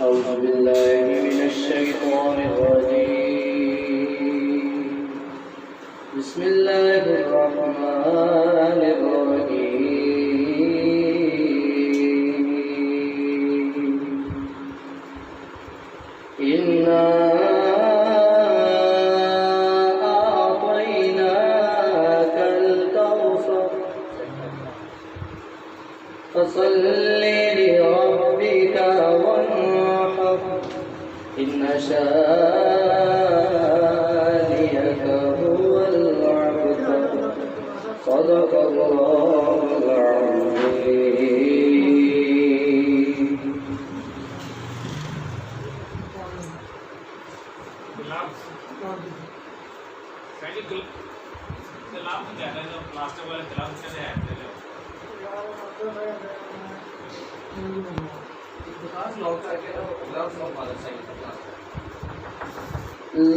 أعوذ بالله من الشيطان الرجيم بسم الله الرحمن الرحيم إنا أعطيناك الكوثر فصل لربك وانحر إن شانئك هو الأبتر صدق الله العظيم.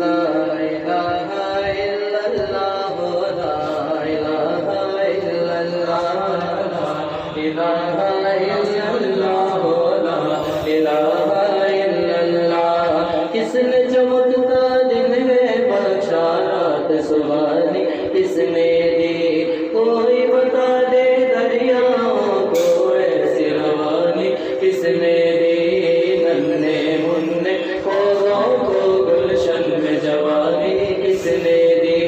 لا إله إلا الله لا إله إلا الله لا إله إلا الله لا إله إلا الله کس نے چمکتا دن میں بخشا رات سبحانی کس نے دی کوئی بتا دے دریاؤں کو ایسی روانی کس نے دی ننھے منھے پودوں کو گلشن میں جوانی کس نے دی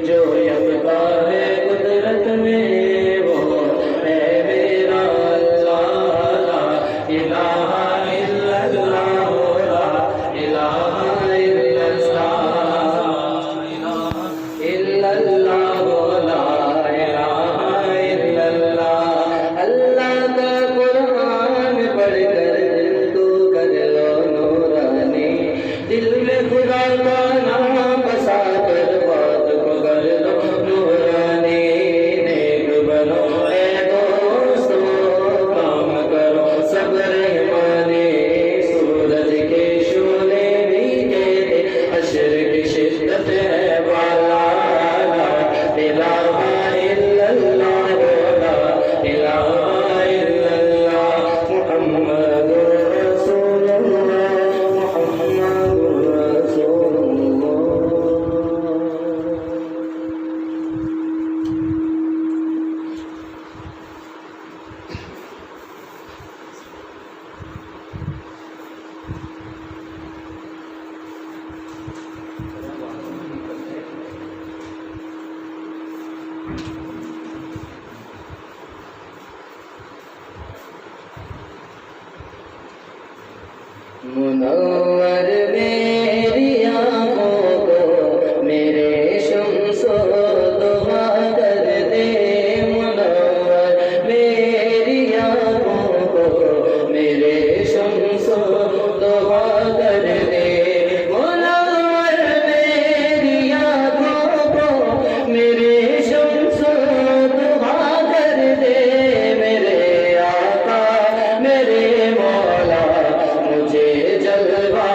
جو یکتا ہے قدرت میں وہ ہے میرا اللہ لا الہ الا اللہ لا الہ الا اللہ لا الہ الا اللہ. اللہ کا قرآن پڑھ کر دل کو کر لو نورانی دل میں خدا کا نام بسا کر بات کو کر لو نورانی نیک بنو اے دوستو کام کرو سب رحمانی سورج کے شعلے بھی کہتے حشر کی شدت ہے والا لا الہ الا اللہ لا الہ الا اللہ محمد رسول اللہ محمد رسول اللہ. منور میری آنکھوں کو میرے شمس و ضحا کر دے منور میری آنکھوں کو میرے شمس و ضحا کر دے منور میری آنکھوں کو میرے شمس و ضحا کر دے میرے آقا میرے مولا مجھے جلوہ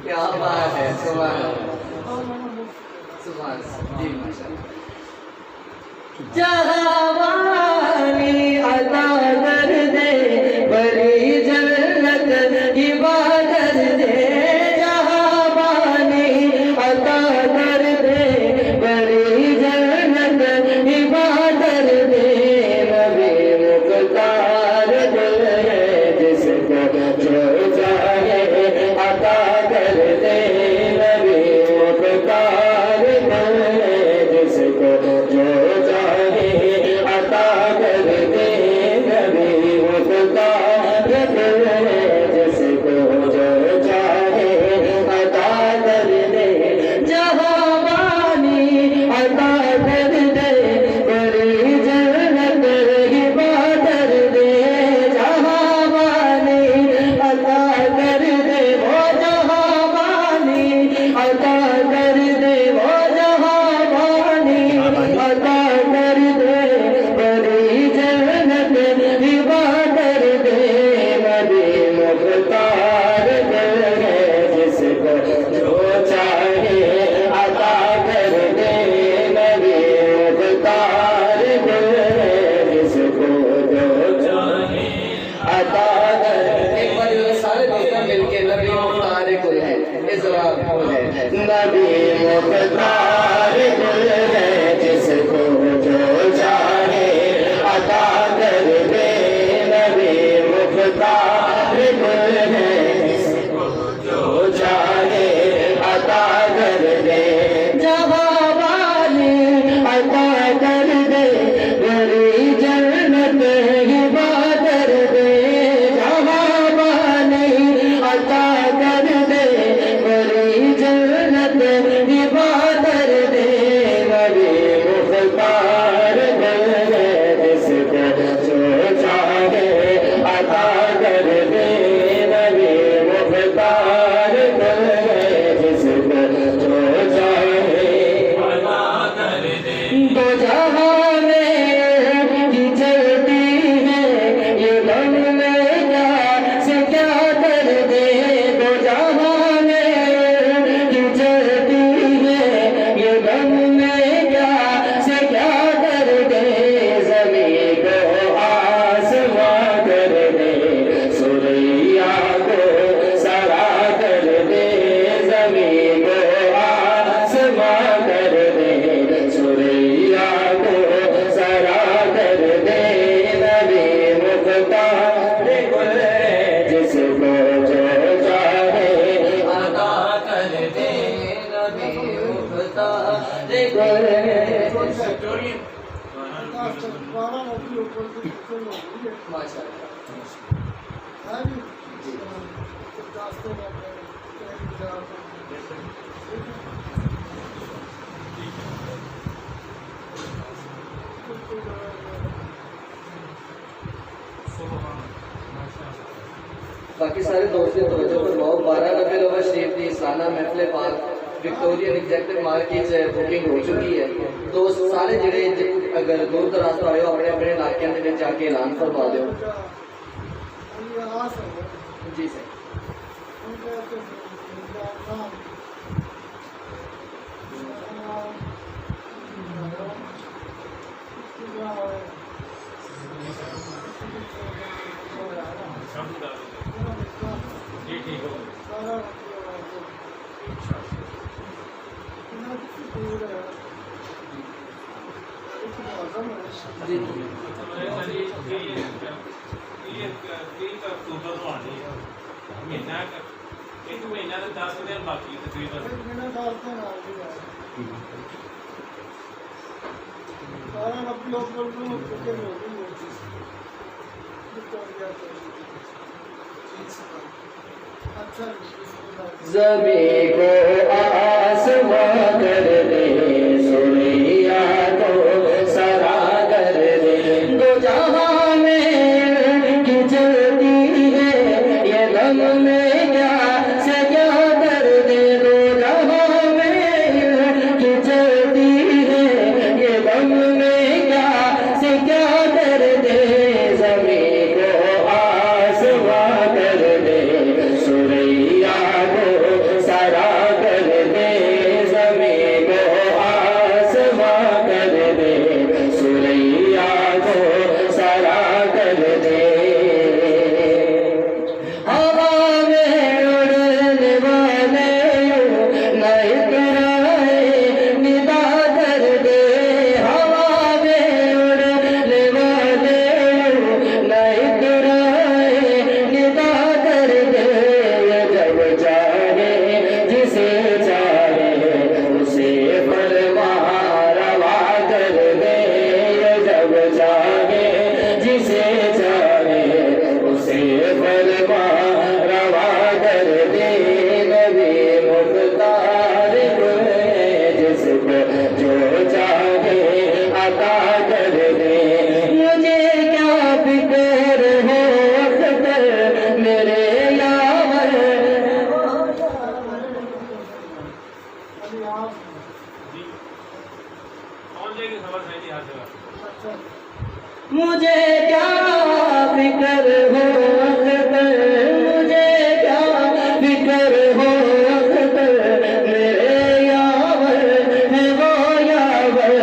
کیا بات ہے، سبحان اللہ، سبحان اللہ، جی ماشاء اللہ۔ جہاں عطا کر دے بڑی جنت عبادت دے، جہاں بانی عطا کر دے بڑی جنت عبادت دے، نبی مختار دل ہے جس کو جو چاہے عطا کر دے، نبی مختار دل ہے جس کو جو نبی مختار دل ہے جس کو جو چاہے عطا کر دے، نبی مختار دل ہے جس کو جو چاہے عطا کر دے، جہاں والی عطا کر دے بڑی جنت عبادت دے، جہاں والی عطا کر دے بڑی جنت عبادت دے، نبی مختار دل ہے جس کو جو چاہے عطا کر دے، نبی مختار دل ہے جس کو جو چاہے عطا کر دے، دو جہاں میں ہی چلتی ہے یہ غم میں کیا سے کیا کر دے، دو جہاں میں ہی چلتی ہے یہ غم میں کیا سے کیا کر دے، زمین کو آسماں کر دے، سریا کو سرا کر دے، زمین کو آسماں کر دے، سریا کو سرا کر دے، نبی مختار دل ہے جس کو جو چاہے عطا کر دے، نبی مختار دل ہے ماشاء اللہ، باقی سارے دوستوں توجہ فرماؤ، 12 ربیع الاول شریف کی سالانہ محفل پاک وکٹورین ایگزیکٹو مارکیٹ سے بکنگ ہو چکی ہے، دوست سارے جڑے اگر دور دراز تو آئے ہو اپنے اپنے علاقے میں جا کے اعلان فرما دو۔ جی سر، جی مہینہ 10 دن باقی تقریباً زمین کو آسماں کر دے، سریا کو سرا کر دے، دو جہاں میں کی چلتی ہے یہ غم میں کیا سے کیا کر دے، دو جہاں میں کی چلتی ہے یہ غم میں کیا سے کیا کر دے، زمین کو کیا فکر ہو اختر مجھے کیا فکر ہو اختر میرے یاور ہے وہ یاور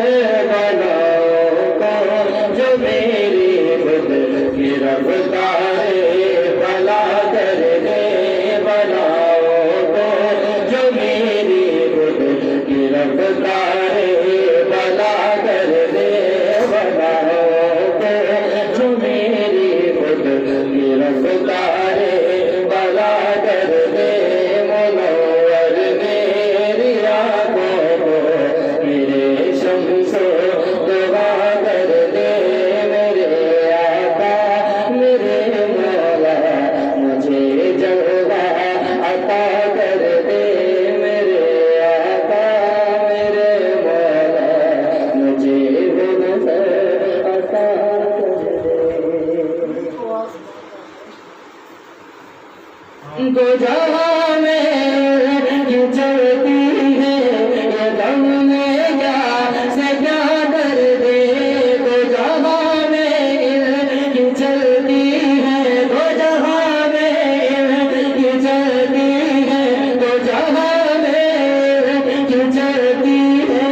بلاؤ کو جو میری خود کی رفتار بلا کر دے بلاؤ کو جو میری خود کی رفتار بلا کر دے بلاؤ کو جو میری خود کی رفتار بلا کر دے منور میری آنکھوں کو میرے شمس دعا کر دے میرے آقا میرے مولا مجھے جلوہ عطا کر دے میرے آقا میرے مولا مجھے نظر عطا کر دے تو جہاں میں یہ چلتی ہے یہ دم میں کیا سے کیا کر دے تو جہاں میں یہ چلتی ہے تو جہاں میں یہ چلتی ہے تو جہاں میں یہ چلتی ہے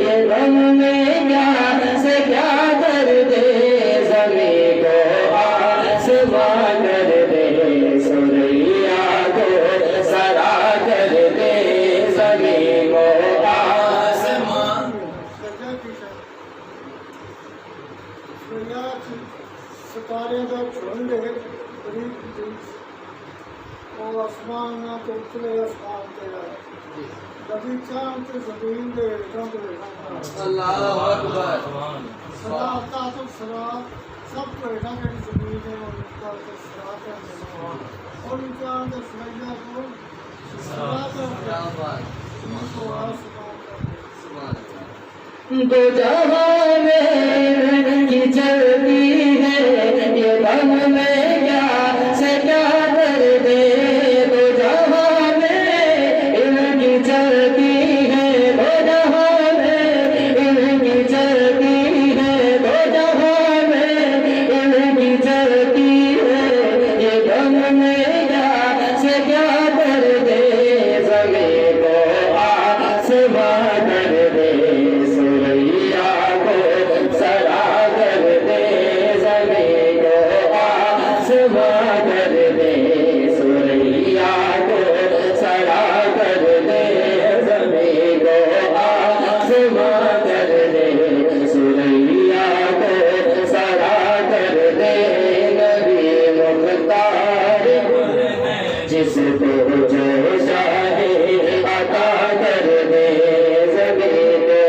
یہ دم میں کیا سے کیا کر دے زمین کو آسمان کر دے سوریا کو سرا کر دے زمین کو آسمان ستارے دا جھنڈ ہے بریک جنس اور آسمان نہ تو اتلے آسمان تیرا نبی چاند تے زمین دے ہیٹھاں تے اللہ اکبر صدا تعت الصلاة سب کو ہیٹھاں جڑی زمین ہے اور انکا تے صلاة ہے اور انکا تے سمیدہ کو صلاة ہے ان کو آسمان تو جہاں میں یہ چلتی ہے یہ دم میں کیا سے کیا کر دے تو جہاں میں ان کی چلتی ہے تو جہاں میں ان کی چلتی ہے تو جہاں میں ان کی چلتی ہے یہ دم میں کیا سے کیا کر دے زمین کو آسمان کر دے سوریا کو سرا کر دے زمین کو آسمان کر دے سوریا کو سرا کر دے زمین کو آسمان کر دے سوریا کو سرا کر دے نبی مختار جس کو جو چاہے عطا کر دے زمین کو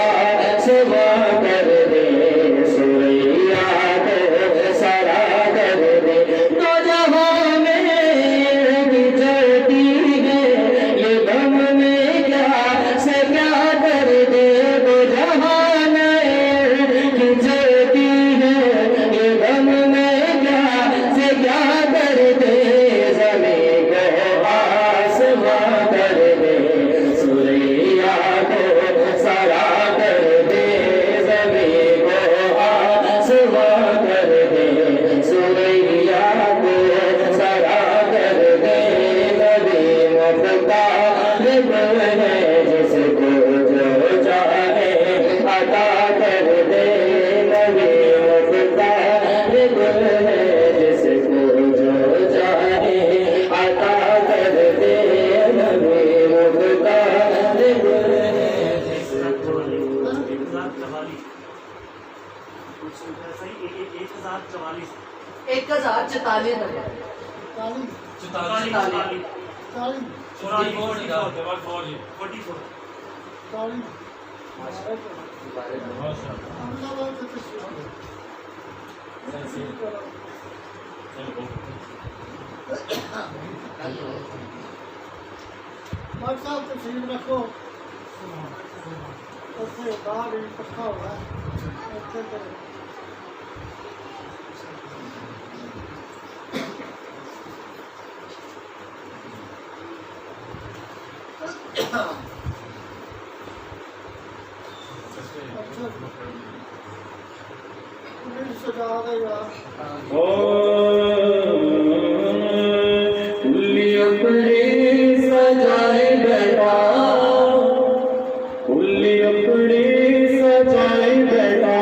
آسمان کر دے سوریا کو سرا کر دے تو جہاں میں بھی چلتی ہے یہ دم میں کیا سے کیا کر دے تو جہاں میں بھی چلتی ہے یہ دم میں کیا سے کیا کر دے زمین کو آسمان کر دے سوریا کو سرا کر دے زمین کو آسمان کر دے سوریا کو سرا کر دے نبی مختار ہے جس کو جو چاہے عطا کر دے نبی مختار ہے جس کو جو چاہے عطا کر دے نبی مختار ہے جس کو ایک ہزار 44 تعلیم چوتالیس تعلیم تعلیم اللہ بات ہے بھائی صاحب تشریف رکھو اتنے باہر ہی پکا ہوا ہے اتنے کرو سجا دے یار کلی اپنی سجائے بیٹا کلی اپنی سجائے بیٹا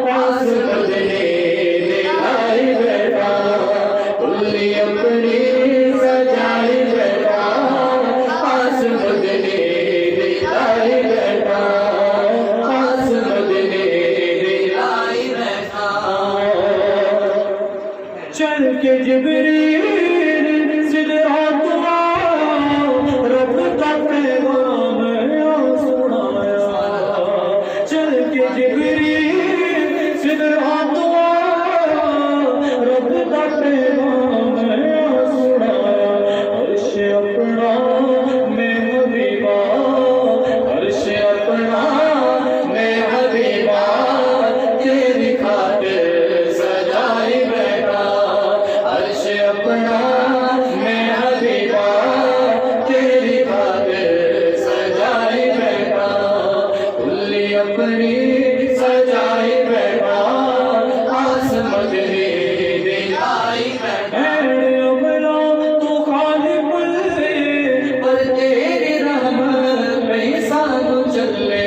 پاس بدلے دلائی بیٹا کلی اپنی سجائے بیٹا پاس بدلے دلائی بیٹا پاس بدلے دلائی بیٹا چل کے جبریل سدرات رب کا پیغام سنایا چل کے جبریل سدرات رب کا پیغام سنایا عرش اپنا میں حبیبا عرش اپنا میں حبیبا تیری خاطر سجائی بیٹا عرش اپنا میں حبیبا تیری خاطر سجائی بیٹا کلی اپنی سجائی بیٹا آس مدنی دلائی بیٹا ابلا تو خالق پر تیری رحمت پیسہ تو چلے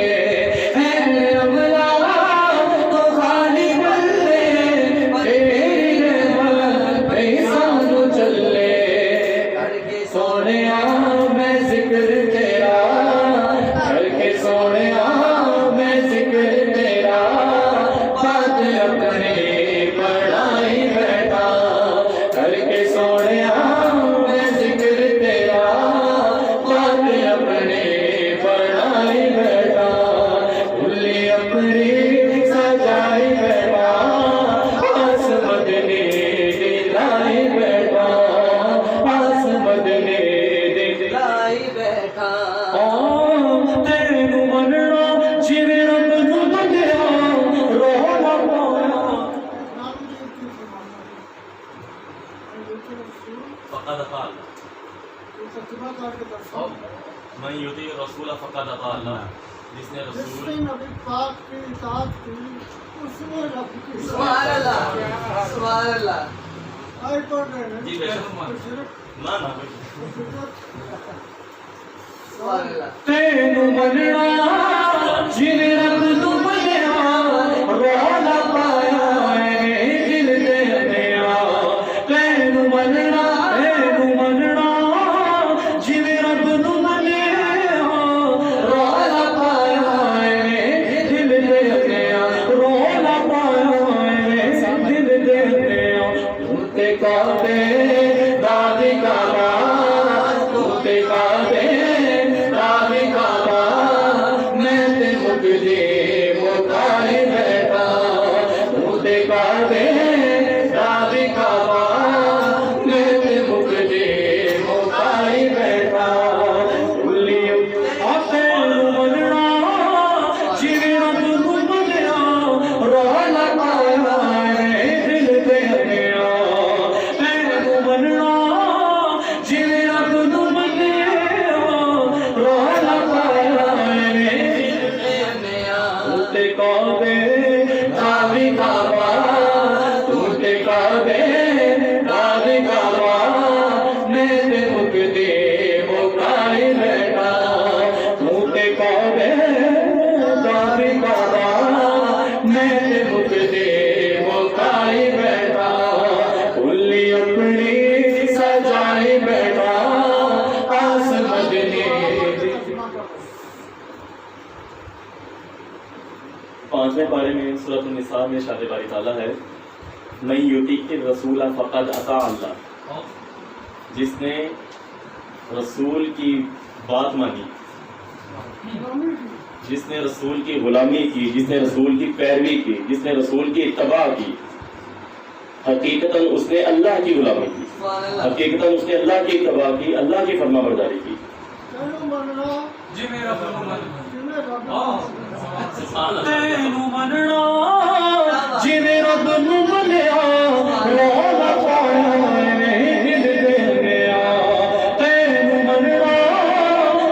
ابلا تو خالق پر تیری رحمت پیسہ تو چلے کر کے سونیا میں ذکر تیرا کر کے سونیا میں ذکر تیرا بات اپنے پڑھائی بیٹا کر کے سونیا میں ذکر تیرا بات اپنے پڑھائی بیٹا کلی اپنی سجائی بیٹا پاس مدنی دلائی بیٹا پاس مدنی دلائی بیٹا تینو مننا جویں رب نوں منیا رولا پایا نام دی کی فرمانا ہے یہ رسول فقد قال یہ ترجمہ کر کے درسوں من یطیع الرسول فقد اطاع اللہ جس نے جس رسول نے نبی پاک کی اطاعت کی اس نے رب کی سبحان اللہ سبحان اللہ آئے پڑھ رہے ہیں جی بے شک شرک نہ نہ سبحان اللہ تینو مننا جویں رب نوں منیا رولا پایا دل دے نیا تینو مننا جویں رب نوں منیا رولا پایا دل دے نیا رولا پایا دل دے نیا تے کعبے دادی کعبہ تے کعبے دادی کعبہ میں تے مجھے مکائی بیٹا تے کعبے دادی کعبہ میں تے مجھے مکائی بیٹا کلی آتے مننا جویں رب نوں منیا رولا پایا دل دے نیا تینو مننا جویں رب نوں منیا رولا پایا دل دے نیا تے کعبے دادی کعبہ تے کعبے دادی کعبہ میں تے مکدے مکائی بیٹا تے کعبے دادی کعبہ میں تے مکدے مکائی بیٹا کلی اپنی سجائی بیٹا آس مدنی ترجمہ کر پانچویں پارے میں سورۃ النساء میں ارشاد باری تعالیٰ ہے من یطیع الرسول فقد اطاع اللہ جس نے رسول کی بات مانی جس نے رسول کی غلامی کی جس نے رسول کی پیروی کی جس نے رسول کی اتباع کی حقیقتاً اس نے اللہ کی غلامی کی سبحان اللہ حقیقتاً اس نے اللہ کی اتباع کی اللہ کی فرما برداری کی تینو مننا جی میرا فرمان جنہیں رب سبحان اللہ تینو مننا جویں رب نوں منیا رولا پایا دل دے نیا تینو مننا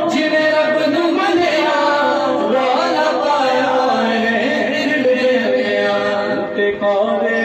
جویں رب نوں منیا رولا پایا دل دے نیا تے کعبے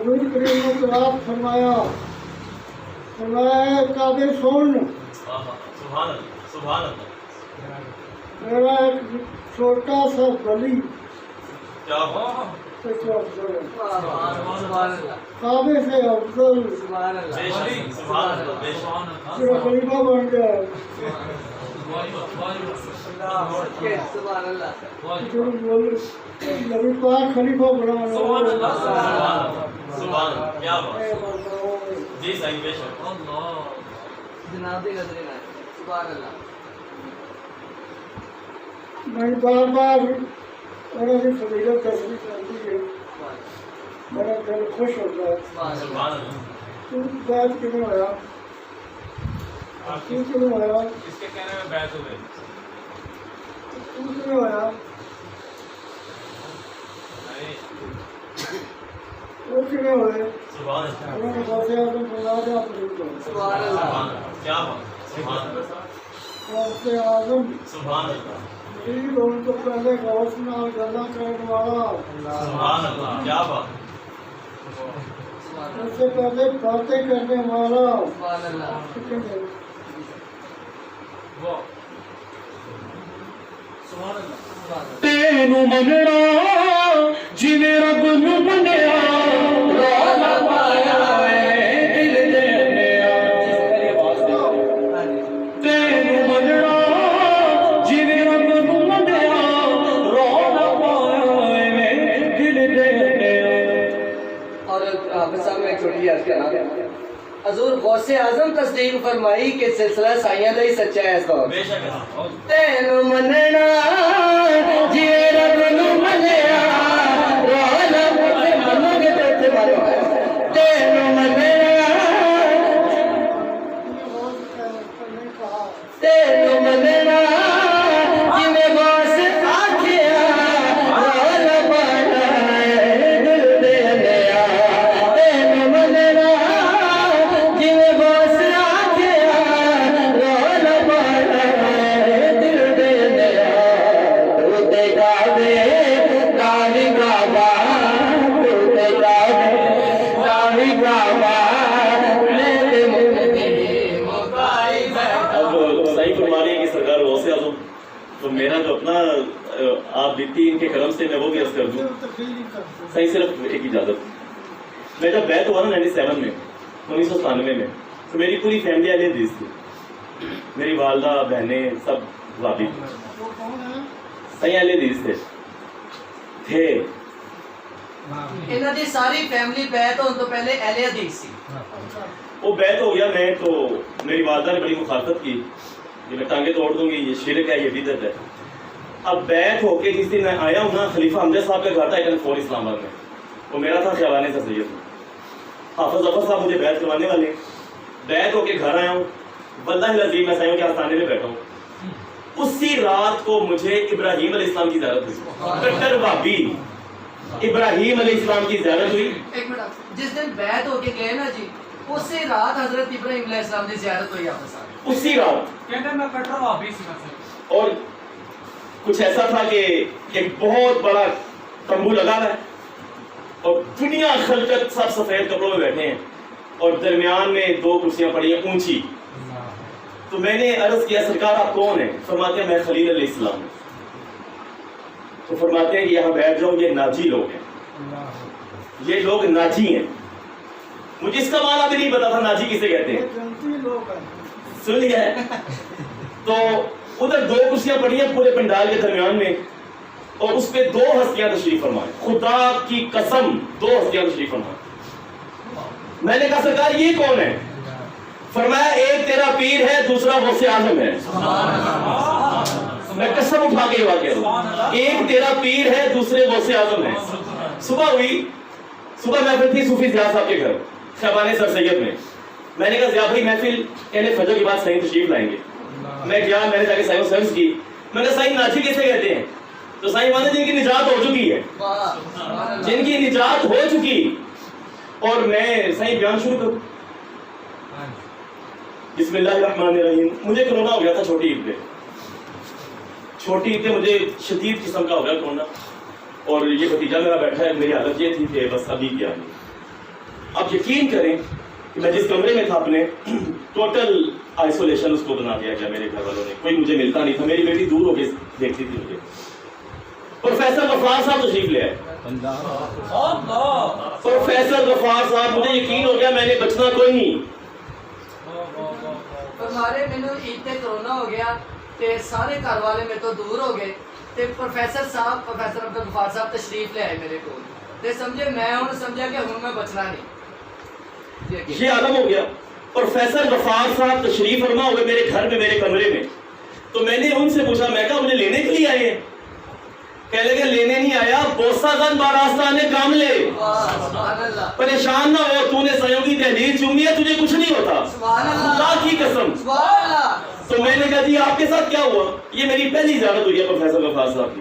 حضور کریم نے تلاوت فرمایا کعبے سن سبحان اللہ سبحان اللہ میرا ایک چھوٹا سا بلی کیا بات سے افضل ہے سبحان اللہ کعبے سے افضل سبحان اللہ بے شک سبحان اللہ بے شک میرا خلیفہ بن گیا سبحان اللہ جو بول نبی پاک خلیفہ بنا سبحان اللہ سبحان اللہ کیا بات جی صحیح بے شک اللہ جناب نظرین آئے سبحان اللہ میں بار بار انہوں کی فضیلت تصریف کرتی ہے میرا دل خوش ہوتا ہے سبحان اللہ تو بیعت کیوں آیا کیوں آیا اس کے کہنے میں بیعت ہوئے کیوں آیا وہ کیوں ہوئے سبحان اللہ انہوں نے غوث اعظم بنا دیا اپنے کو سبحان اللہ سبحان اللہ کیا بات سبحان اللہ غوث اعظم سبحان اللہ غریب ان کو پہلے غوث نال گلا کرنے والا سبحان اللہ کیا بات اس سے پہلے باتیں کرنے والا سبحان اللہ تینوں مننا جویں رب نوں منیا رولا پایا اے دل دے نیا تینوں مننا جویں رب نوں منیا رولا پایا اے دل دے نیا اور حافظ صاحب میں ایک چھوٹی عرض کرنا حضور غوث اعظم تصدیق فرمائی کہ سلسلہ سائیاں دا ہی سچا ہے اس دور بے شک تینوں مننا جی رب نوں منیا رولا پایا منو گے تو اتنے مارے تینوں مننا تینوں مننا جویں غوث آکھیا رولا پایا اے دل دے نیا تینوں مننا جویں غوث آکھیا رولا پایا اے دل دے نیا تو تے کعبے کالی کعبہ تو تے کعبے کالی کعبہ میرے مقدم اب صحیح فرما رہی ہے کہ سرکار غوث اعظم تو میرا جو اپنا آپ دیتی ان کے کرم سے میں وہ بھی عرض کر دوں صحیح صرف ایک اجازت میں جب بیعت ہوا نا 97 میں 1997 میں تو میری پوری فیملی اہل حدیث تھی میری والدہ بہنیں سب وابی وہ کون ہے صحیح اہل حدیث تھے انہاں دی ساری فیملی بیعت ہون تو پہلے اہل حدیث سی وہ بیعت ہو گیا میں تو میری والدہ نے بڑی مخالفت کی کہ میں ٹانگیں توڑ دوں گی یہ شرک ہے یہ بدعت ہے اب بیعت ہو کے جس دن میں آیا ہوں نا خلیفہ حمزہ صاحب کا گھر تھا ایک فور اسلام آباد میں وہ میرا تھا خیالانی سر سید حافظ ظفر صاحب مجھے بیعت کروانے والے ہیں بیعت ہو کے گھر آیا ہوں واللہ العظیم میں سائیوں کے آستانے میں بیٹھا ہوں اسی رات کو مجھے ابراہیم علیہ السلام کی زیارت ہوئی کٹر وابی ابراہیم علیہ السلام کی زیارت ہوئی ایک منٹ جس دن بیعت ہو کے گئے نا جی اسی رات حضرت ابراہیم علیہ السلام کی زیارت ہوئی آپ کے ساتھ اسی رات کہتے میں کٹر واپس اور کچھ ایسا تھا کہ ایک بہت بڑا تمبو لگا ہے اور دنیا خلقت سب سفید کپڑوں میں بیٹھے ہیں اور درمیان میں دو کرسیاں پڑی ہیں اونچی تو میں نے عرض کیا سرکار آپ کون ہیں فرماتے ہیں میں خلیل علیہ السلام ہوں تو فرماتے ہیں کہ یہاں بیٹھ جاؤ یہ ناجی لوگ ہیں یہ لوگ ناجی ہیں مجھے اس کا معنی بھی نہیں پتا تھا ناجی کسے کہتے ہیں جنتی لوگ ہیں سن لیا ہے تو ادھر دو کرسیاں پڑی ہیں پورے پنڈال کے درمیان میں اور اس پہ دو ہستیاں تشریف فرمائیں خدا کی قسم دو ہستیاں تشریف فرمائیں میں نے کہا سرکار یہ کون ہے فرمایا ایک تیرا پیر ہے دوسرا غوث اعظم ہے میں قسم اٹھا کے یہ بات کہہ رہا ہوں ایک تیرا پیر ہے دوسرے غوث اعظم ہے صبح ہوئی صبح محفل تھی صوفی ضیاء صاحب کے گھر خیبان سر سید میں نے کہا ضیاء بھائی محفل کہنے فجر کے بعد صحیح تشریف لائیں گے میں گیا میں نے جا کے صحیح سرچ کی میں نے صحیح ناجی کیسے کہتے ہیں تو صحیح مانے جن کی نجات ہو چکی ہے جن کی نجات ہو چکی اور میں صحیح بیان شروع کروں بسم اللہ الرحمن الرحیم مجھے کرونا ہو گیا تھا چھوٹی عید پہ مجھے شدید قسم کا ہو گیا کرونا اور یہ بھتیجا میرا بیٹھا ہے میری حالت یہ تھی کہ بس ابھی کیا آپ یقین کریں کہ میں جس کمرے میں تھا اپنے ٹوٹل آئسولیشن اس کو بنا دیا گیا میرے گھر والوں نے, کوئی مجھے ملتا نہیں تھا, میری بیٹی دور ہو کے دیکھتی تھی مجھے. پروفیسر غفار صاحب تشریف لے آئے. پروفیسر غفار صاحب, مجھے یقین ہو گیا میں نے بچنا کوئی نہیں. ہمارے مینو عید تے کرونا ہو گیا تے سارے گھر والے میرے تو دور ہو گئے تے پروفیسر صاحب پروفیسر عبد الغفار صاحب تشریف لے آئے میرے کو تے سمجھے میں ہوں سمجھا کہ ہوں میں بچنا نہیں. یہ عالم ہو گیا. پروفیسر غفار صاحب تشریف فرما ہوئے میرے گھر میں میرے کمرے میں. تو میں نے ان سے پوچھا, میں کہا مجھے لینے کے لیے آئے ہیں؟ کہنے لگے لینے نہیں آیا, بوسا گن باراستہ نے کام لے. پریشان نہ ہو, تو نے سیوں کی تحریر چومی ہے, تجھے کچھ نہیں ہوتا, اللہ کی قسم. تو میں نے کہا جی آپ کے ساتھ کیا ہوا؟ یہ میری پہلی زیارت ہوئی ہے پروفیسر غفار صاحب کی.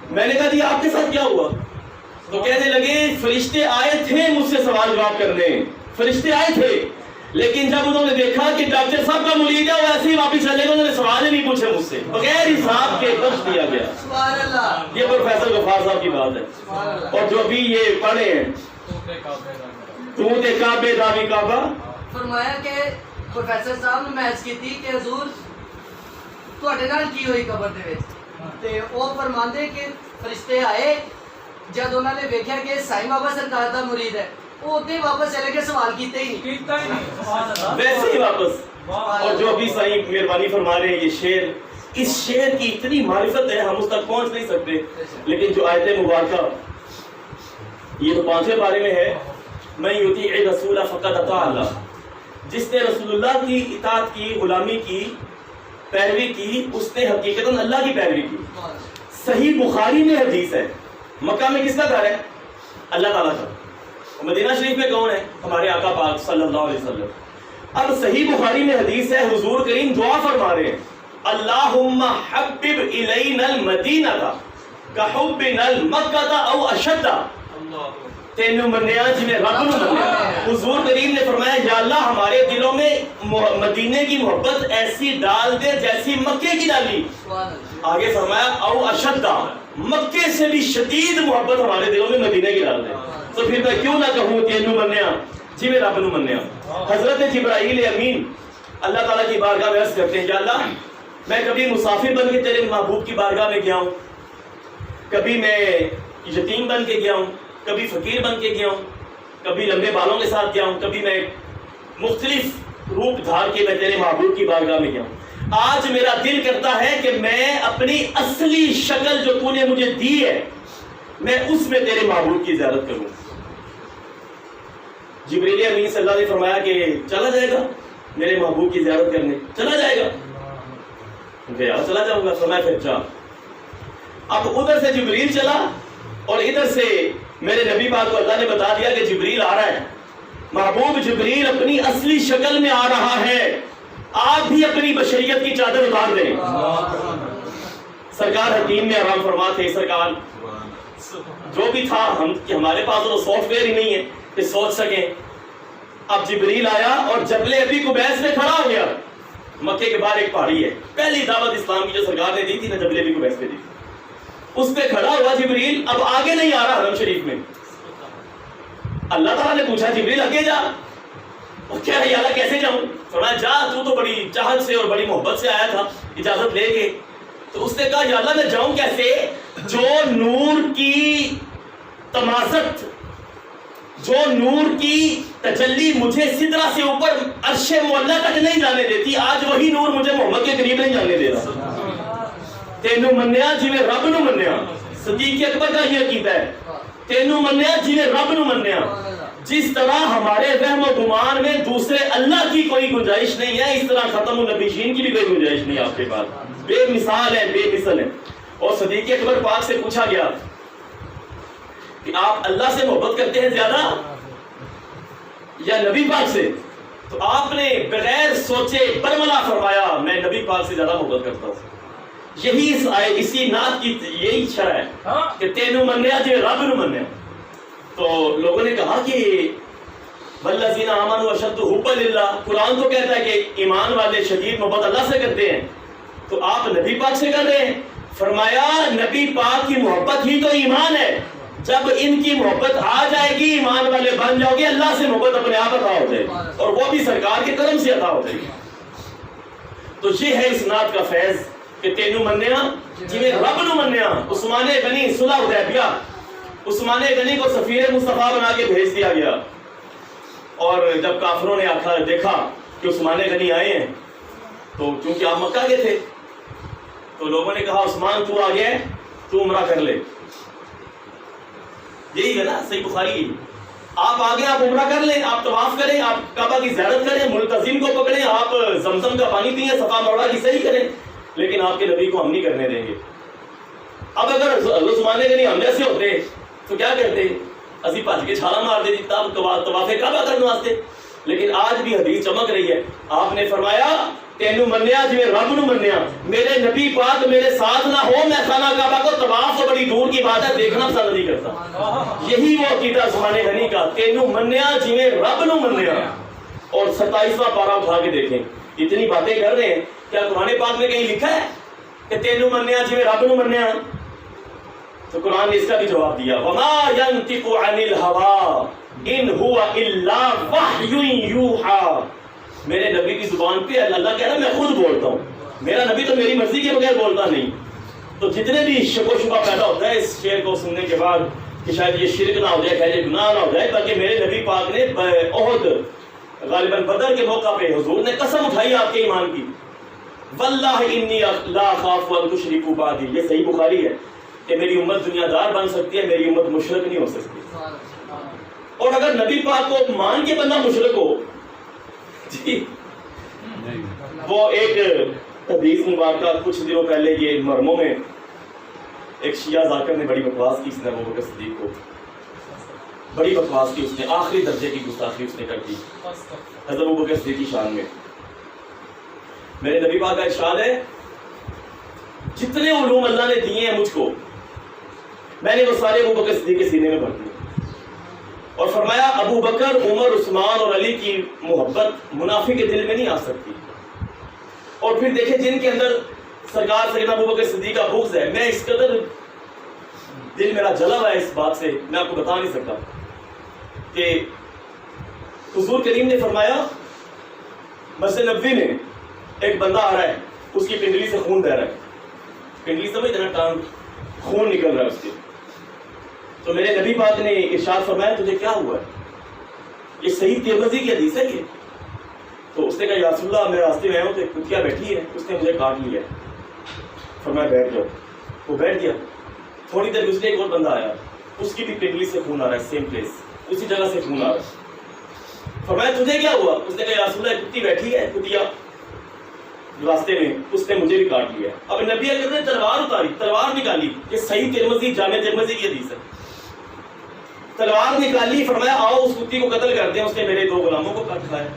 میں نے کہا جی آپ کے ساتھ کیا ہوا؟ تو کہنے لگے فرشتے آئے تھے مجھ سے سوال جواب کرنے, فرشتے آئے تھے, لیکن جب انہوں نے دیکھا کہ ڈاکٹر صاحب کا مرید ہے وہ ایسے ہی واپس چلے گئے, انہوں نے سوال ہی نہیں پوچھے مجھ سے, بغیر حساب کے بخش دیا گیا. یہ پروفیسر غفار صاحب کی بات ہے. اور جو ابھی یہ پڑھے ہیں تو تے کعبے دا بھی کعبہ, فرمایا کہ پروفیسر صاحب نے محض کی تھی کہ حضور تواڈے نال کی ہوئی قبر دے وچ تے او فرماندے کہ فرشتے آئے, جب انہوں نے دیکھا کہ سائیں بابا سرکار دا مرید ہے وہ اتنے واپس چلے گئے, سوال کیتے ہی نہیں, ویسے ہی واپس. اور جو ابھی سائیں مہربانی فرما رہے ہیں, یہ شعر, اس شعر کی اتنی معرفت ہے ہم اس تک پہنچ نہیں سکتے. لیکن جو آیت مبارکہ یہ تو 5ویں پارے میں ہے, میں یطیع الرسول فقد اطاع اللہ, جس نے رسول اللہ کی اطاعت کی, غلامی کی, پیروی کی, اس نے حقیقتاً اللہ کی پیروی کی. صحیح بخاری میں حدیث ہے, مکہ میں کس کا گھر ہے؟ اللہ تعالیٰ کا. مدینہ شریف میں کون ہے؟ ہمارے آقا پاک صلی اللہ علیہ وسلم. اب صحیح بخاری میں حدیث ہے, حضور کریم دعا فرما رہے ہیں, اللہم حبب الینا المدینہ کحبنا المکہ او اشد. تینوں منیا جنہیں رب نے منیا. حضور کریم نے فرمایا یا اللہ ہمارے دلوں میں مدینے کی محبت ایسی ڈال دے جیسی مکے کی ڈالی. آگے فرمایا او اشد, مکے سے بھی شدید محبت ہمارے دلوں میں مدینے کی ڈال دے. تو پھر میں کیوں نہ کہوں تینوں منیا جی میں رب نو منیا. حضرت جبرائیل امین اللہ تعالیٰ کی بارگاہ میں عرض کرتے ہیں یا اللہ میں کبھی مسافر بن کے تیرے محبوب کی بارگاہ میں گیا ہوں, کبھی میں یتیم بن کے گیا ہوں, کبھی فقیر بن کے گیا ہوں, کبھی لمبے بالوں کے ساتھ گیا ہوں, کبھی میں مختلف روپ دھار کے میں تیرے محبوب کی بارگاہ میں گیا ہوں. آج میرا دل کرتا ہے کہ میں اپنی اصلی شکل جو تو نے مجھے دی ہے میں اس میں تیرے محبوب کی زیارت کروں. جبریل امین صلی اللہ علیہ وسلم فرمایا کہ چلا جائے گا میرے محبوب کی زیارت کرنے, چلا جائے گا, چلا جاؤں گا. فرمایا پھر چل. اب ادھر سے جبریل چلا اور ادھر سے میرے نبی پاک کو اللہ نے بتا دیا کہ جبریل آ رہا ہے. محبوب جبریل اپنی اصلی شکل میں آ رہا ہے, آپ بھی اپنی بشریت کی چادر اتار دیں. سرکار حکیم میں آرام فرما تھے. سرکار جو بھی تھا ہمارے پاس تو سافٹ ویئر ہی نہیں ہے کہ سوچ سکیں. اب جبریل آیا اور جبل ابی قبیس میں کھڑا ہو گیا. مکے کے باہر ایک پہاڑی ہے, پہلی دعوت اسلام کی جو سرکار نے دی تھی نا جبل ابی قبیس پہ دی, اس پہ کھڑا ہوا جبریل. اب آگے نہیں آ رہا حرم شریف میں. اللہ تعالیٰ نے پوچھا جبریل آگے جا. اور کہہ رہا اللہ کیسے جاؤں؟ فرمایا جا, تو بڑی چاہت سے اور بڑی محبت سے آیا تھا اجازت لے کے. تو اس نے کہا یا اللہ میں جاؤں کیسے؟ جو نور کی تمازت, جو نور کی تجلی مجھے سدرہ سے اوپر عرش معلیٰ تک نہیں جانے دیتی, آج وہی نور مجھے محمد کے قریب نہیں جانے دے رہا. تینوں منیا جی میں رب نو منیا. صدیق اکبر کا یہ عقیدہ ہے, تینوں منیا جی میں رب نو منیا. جس طرح ہمارے وہم و گمان میں دوسرے اللہ کی کوئی گنجائش نہیں ہے, اس طرح ختم النبیین کی بھی کوئی گنجائش نہیں آپ کے پاس. بے مثال ہے, بے مثل ہے. اور صدیق اکبر پاک سے پوچھا گیا کہ آپ اللہ سے محبت کرتے ہیں زیادہ یا نبی پاک سے؟ تو آپ نے بغیر سوچے برملا فرمایا میں نبی پاک سے زیادہ محبت کرتا ہوں. یہی اسی نعت کی یہی شرح ہے کہ تینوں منیا جی رب نو منیا. تو لوگوں نے کہا کہ والذین آمنوا اشد حبا للہ, قرآن تو کہتا ہے کہ ایمان والے شدید محبت اللہ سے کرتے ہیں, تو آپ نبی پاک سے کر رہے ہیں. فرمایا نبی پاک کی محبت ہی تو ایمان ہے. جب ان کی محبت آ جائے گی ایمان والے بن جاؤ گے, اللہ سے محبت اپنے آپ عطا ہو جائے گی, اور وہ بھی سرکار کے کرم سے عطا ہو جائے گی. تو یہ ہے اس نعت کا فیض کہ تینوں منیا جویں رب نو منیا. عثمان غنی صلح حدیبیہ, عثمان غنی کو سفیر مصطفیٰ بنا کے بھیج دیا گیا, اور جب کافروں نے دیکھا کہ عثمان غنی آئے ہیں, تو چونکہ آپ مکہ کے تھے تو لوگوں نے کہا عثمان تو آ گیا ہے, تو عمرہ کر لے. یہی ہے نا صحیح بخاری, آپ آگے آپ عمرہ کر لیں, آپ طواف کریں, آپ کعبہ کی زیارت کریں, ملتزم کو پکڑیں, آپ زمزم کا پانی پئیں, صفا مروا کی صحیح کریں, لیکن آپ کے نبی کو ہم نہیں کرنے دیں گے. اب اگر عثمان غنی ہم جیسے ہوتے تو کیا کرتے, اسی بھج کے چھالا مار دیتے تب طواف کعبہ کرنے واسطے. لیکن آج بھی حدیث چمک رہی ہے. آپ نے فرمایا تینوں منیا جویں رب نو منیا. میرے نبی پاک میرے ساتھ نہ ہو, میں خانہ کعبہ کو طواف تو بڑی دور کی بات ہے دیکھنا پسند نہیں کرتا. یہی وہ عقیدہ عثمان غنی کا, تینوں منیا جویں رب نو منیا. اور 27واں پارہ اٹھا کے دیکھیں, اتنی باتیں کر رہے ہیں, کیا قرآن پاک میں کہیں لکھا ہے کہ تینوں منیا جویں رب نو منیا؟ تو قرآن نے اس کا بھی جواب دیا, وما ينطق عن الهوى ان هو الا وحی یوحى. میرے نبی کی زبان پہ اللہ کہہ رہا ہے میں خود بولتا ہوں, میرا نبی تو میری مرضی کے بغیر بولتا نہیں. تو جتنے بھی شک و شبہ پیدا ہوتا ہے اس شعر کو سننے کے بعد کہ شاید یہ شرک نہ ہو جائے, شاید یہ گناہ نہ ہو جائے, بلکہ میرے نبی پاک نے احد غالباً بدر کے موقع پہ حضور نے قسم اٹھائی آپ کے ایمان کی, واللہ انی لا اخاف ان تشرکوا بعدی. یہ صحیح بخاری ہے کہ میری امت دنیا دار بن سکتی ہے, میری امت مشرک نہیں ہو سکتی. اور اگر نبی پاک کو مان کے بندہ مشرک ہو, جی وہ ایک حدیث مبارکہ کچھ دنوں پہلے یہ مرموں میں ایک شیعہ ذاکر نے بڑی بکواس کی, اس نے ابو بکر صدیق کو بڑی بکواس کی, اس نے آخری درجے کی گستاخی اس نے کر دی حضرت ابو بکر صدیق کی شان میں. میرے نبی پاک کا ارشاد ہے جتنے علوم اللہ نے دیے ہیں مجھ کو, میں نے وہ سارے ابو بکر صدیق کے سینے میں بھر دیے. اور فرمایا ابو بکر, عمر, عثمان اور علی کی محبت منافق کے دل میں نہیں آ سکتی. اور پھر دیکھیں جن کے اندر سرکار سیدنا ابو بکر صدیق کا بغض ہے, میں اس قدر دل میرا جلا ہوا ہے اس بات سے, میں آپ کو بتا نہیں سکتا کہ حضور کریم نے فرمایا مسجد نبوی میں ایک بندہ آ رہا ہے, اس کی پنڈلی سے خون بہ رہا ہے, پنڈلی سمجھتے نا ٹانگ, خون نکل رہا ہے اس کے. تو میرے نبی پاک نے ارشاد فرمایا تجھے کیا ہوا ہے؟ یہ صحیح ترمذی کی حدیث ہے یہ. تو اس نے کہا یا رسول اللہ میں راستے میں آیا ہوں تو ایک کتیا بیٹھی ہے, اس نے مجھے کاٹ لیا. فرمایا بیٹھ جاؤ. وہ بیٹھ گیا. تھوڑی دیر گزرے ایک اور بندہ آیا, اس کی بھی پنڈلی سے خون آ رہا ہے, سیم پلیس, اسی جگہ سے خون آ رہا ہے. فرمایا تجھے کیا ہوا؟ اس نے کہا یا رسول اللہ ایک کتی بیٹھی ہے, کتیا راستے میں, اس نے مجھے بھی کاٹ لیا. اب نبی اکرم نے تلوار اتاری, تلوار نکالی, یہ صحیح ترمذی جامع ترمذی کی حدیث ہے. تلوار نکالی, فرمایا آؤ اس کتی کو قتل کرتے ہیں, اس نے میرے 2 غلاموں کو کاٹ کھایا.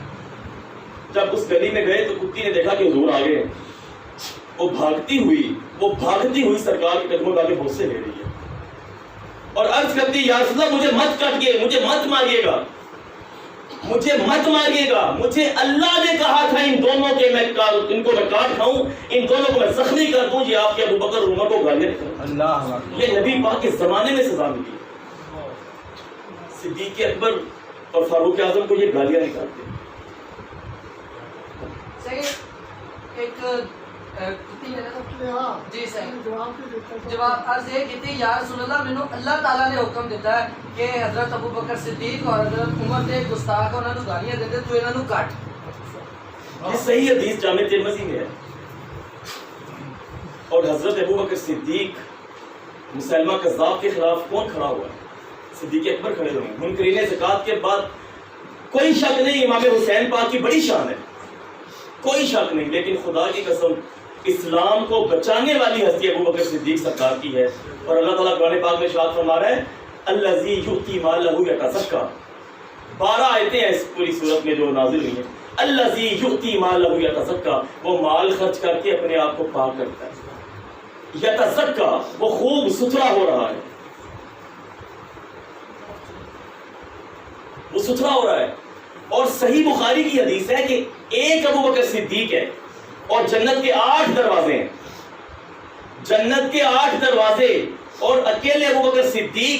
جب اس گلی میں گئے تو کتی نے دیکھا کہ حضور آ گئے, وہ بھاگتی ہوئی سرکار کے قدموں کے بوسے لے رہی ہے اور عرض کرتی یا رسول اللہ مجھے مت کاٹیے, مجھے مت ماریے گا, مجھے مت ماریے گا, مجھے اللہ نے کہا تھا ان دونوں کے میں ان کو میں کاٹ کھاؤں, ان دونوں کو میں زخمی کر دوں. یہ آپ کے ابو بکر عمر کو گالیاں نکالتے, یہ نبی پاک کے زمانے میں سزا ملی. صدیق اکبر اور فاروق اعظم کو یہ گالیاں نکالتے. صحیح ایک جی صحیح جواب عرض یہ کی تھی یا رسول اللہ مینوں اللہ تعالیٰ نے حکم دیتا ہے کہ حضرت ابو بکر صدیق اور حضرت عمر دے گستاخ انہاں نوں گالیاں دیندے تو انہاں نوں کٹ. یہ صحیح حدیث جامع ترمذی میں ہے. اور حضرت ابو بکر صدیق مسلمہ کذاب کے خلاف کون کھڑا ہوا ہے؟ صدیق اکبر کھڑے ہوئے ہیں. منکرین زکوٰۃ کے بعد کوئی شک نہیں امام حسین پاک کی بڑی شان ہے, کوئی شک نہیں, لیکن خدا کی قسم اسلام کو بچانے والی ہستی ابو بکر صدیق سرکار کی ہے. اور اللہ تعالیٰ قرآن پاک میں ارشاد فرما رہا ہے الذی یؤتی مالہ یتزکیٰ. 12 آیتیں ہیں اس پوری صورت میں جو نازل ہوئی ہیں. الذی یؤتی مالہ یتزکیٰ, وہ مال خرچ کر کے اپنے آپ کو پاک کرتا ہے. یتزکیٰ, وہ خوب ستھرا ہو رہا ہے, وہ ستھرا ہو رہا ہے. اور صحیح بخاری کی حدیث ہے کہ ایک ابو بکر صدیق ہے اور جنت کے 8 دروازے ہیں, جنت کے 8 دروازے, اور اکیلے ابو بکر صدیق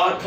8